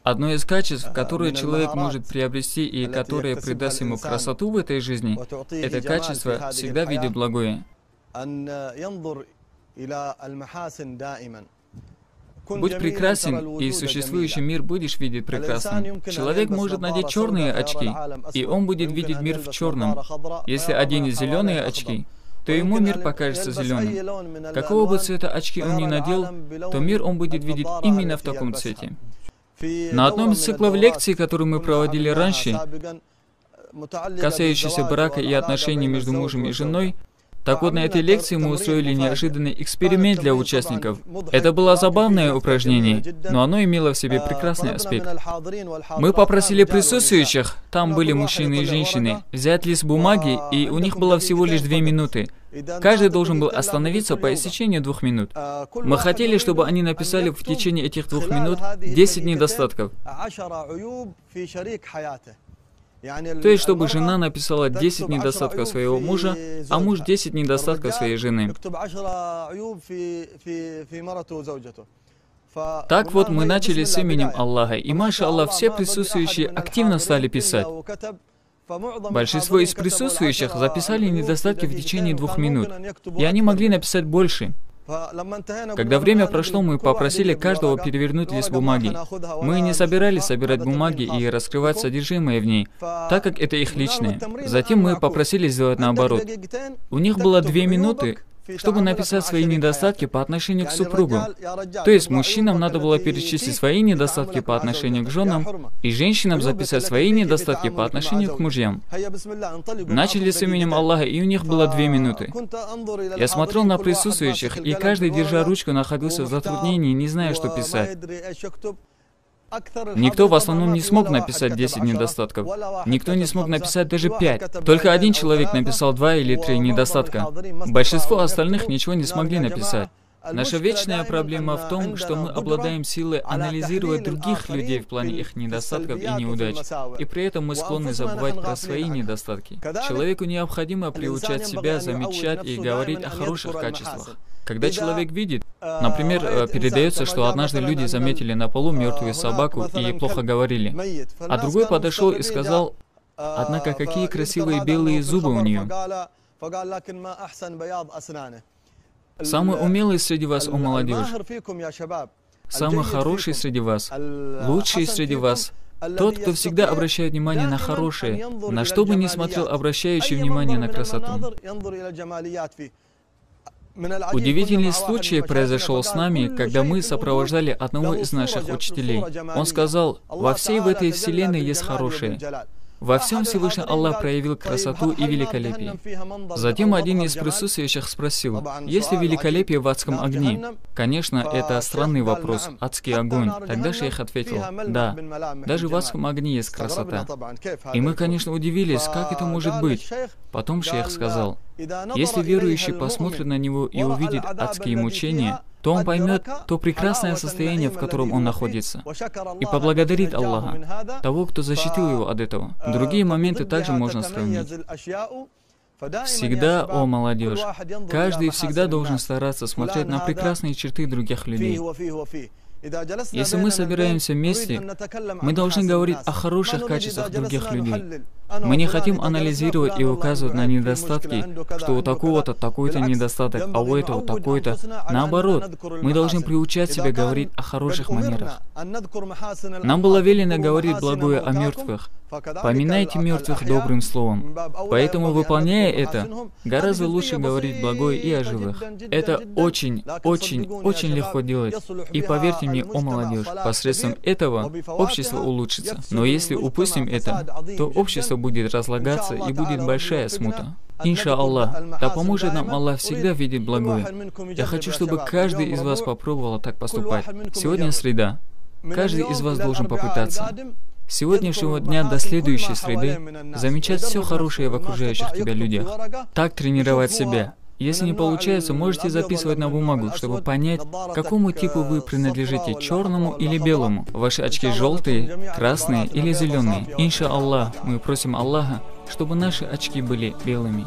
Одно из качеств, которое человек может приобрести и которое придаст ему красоту в этой жизни, это качество всегда видеть благое. Будь прекрасен, и существующий мир будешь видеть прекрасным. Человек может надеть черные очки, и он будет видеть мир в черном. Если оденет зеленые очки, то ему мир покажется зеленым. Какого бы цвета очки он ни надел, то мир он будет видеть именно в таком цвете. На одном из циклов лекций, которые мы проводили раньше, касающиеся брака и отношений между мужем и женой, так вот, на этой лекции мы устроили неожиданный эксперимент для участников. Это было забавное упражнение, но оно имело в себе прекрасный аспект. Мы попросили присутствующих, там были мужчины и женщины, взять лист бумаги, и у них было всего лишь 2 минуты. Каждый должен был остановиться по истечении 2 минут. Мы хотели, чтобы они написали в течение этих 2 минут 10 недостатков. То есть, чтобы жена написала 10 недостатков своего мужа, а муж 10 недостатков своей жены. Так вот, мы начали с именем Аллаха, и, маша Аллах, все присутствующие активно стали писать. Большинство из присутствующих записали недостатки в течение 2 минут, и они могли написать больше. Когда время прошло, мы попросили каждого перевернуть лист бумаги. Мы не собирались собирать бумаги и раскрывать содержимое в ней, так как это их личное. Затем мы попросили сделать наоборот. У них было 2 минуты, чтобы написать свои недостатки по отношению к супругу. То есть мужчинам надо было перечислить свои недостатки по отношению к женам, и женщинам записать свои недостатки по отношению к мужьям. Начали с именем Аллаха, и у них было 2 минуты. Я смотрел на присутствующих, и каждый, держа ручку, находился в затруднении, не зная, что писать. Никто в основном не смог написать 10 недостатков. Никто не смог написать даже 5. Только один человек написал 2 или 3 недостатка. Большинство остальных ничего не смогли написать. Наша вечная проблема в том, что мы обладаем силой анализировать других людей в плане их недостатков и неудач, и при этом мы склонны забывать про свои недостатки. Человеку необходимо приучать себя замечать и говорить о хороших качествах. Когда человек видит, например, передается, что однажды люди заметили на полу мертвую собаку и плохо говорили, а другой подошел и сказал: «Однако какие красивые белые зубы у нее». Самый умелый среди вас, о молодежь, самый хороший среди вас, лучший среди вас, тот, кто всегда обращает внимание на хорошее, на что бы ни смотрел обращающий внимание на красоту. Удивительный случай произошел с нами, когда мы сопровождали одного из наших учителей. Он сказал: «Во всей в этой вселенной есть хорошее. Во всем Всевышний Аллах проявил красоту и великолепие». Затем один из присутствующих спросил: «Есть ли великолепие в адском огне?» Конечно, это странный вопрос, адский огонь. Тогда шейх ответил: «Да, даже в адском огне есть красота». И мы, конечно, удивились, как это может быть. Потом шейх сказал: «Если верующий посмотрит на него и увидит адские мучения, то он поймет то прекрасное состояние, в котором он находится, и поблагодарит Аллаха, того, кто защитил его от этого». Другие моменты также можно сравнить. Всегда, о молодежь, каждый всегда должен стараться смотреть на прекрасные черты других людей. Если мы собираемся вместе, мы должны говорить о хороших качествах других людей. Мы не хотим анализировать и указывать на недостатки, что у такого-то такой-то недостаток, а у этого такой-то. Наоборот, мы должны приучать себя говорить о хороших манерах. Нам было велено говорить благое о мертвых. Поминайте мертвых добрым словом. Поэтому, выполняя это, гораздо лучше говорить благое и о живых. Это очень, очень, очень легко делать. И поверьте мне, о молодежь, посредством этого общество улучшится. Но если упустим это, то общество будет разлагаться и будет большая смута. Инша Аллах, да поможет нам Аллах всегда видеть благое. Я хочу, чтобы каждый из вас попробовал так поступать. Сегодня среда. Каждый из вас должен попытаться. С сегодняшнего дня до следующей среды замечать все хорошее в окружающих тебя людях. Так тренировать себя. Если не получается, можете записывать на бумагу, чтобы понять, к какому типу вы принадлежите, черному или белому. Ваши очки желтые, красные или зеленые. Инша Аллах, мы просим Аллаха, чтобы наши очки были белыми.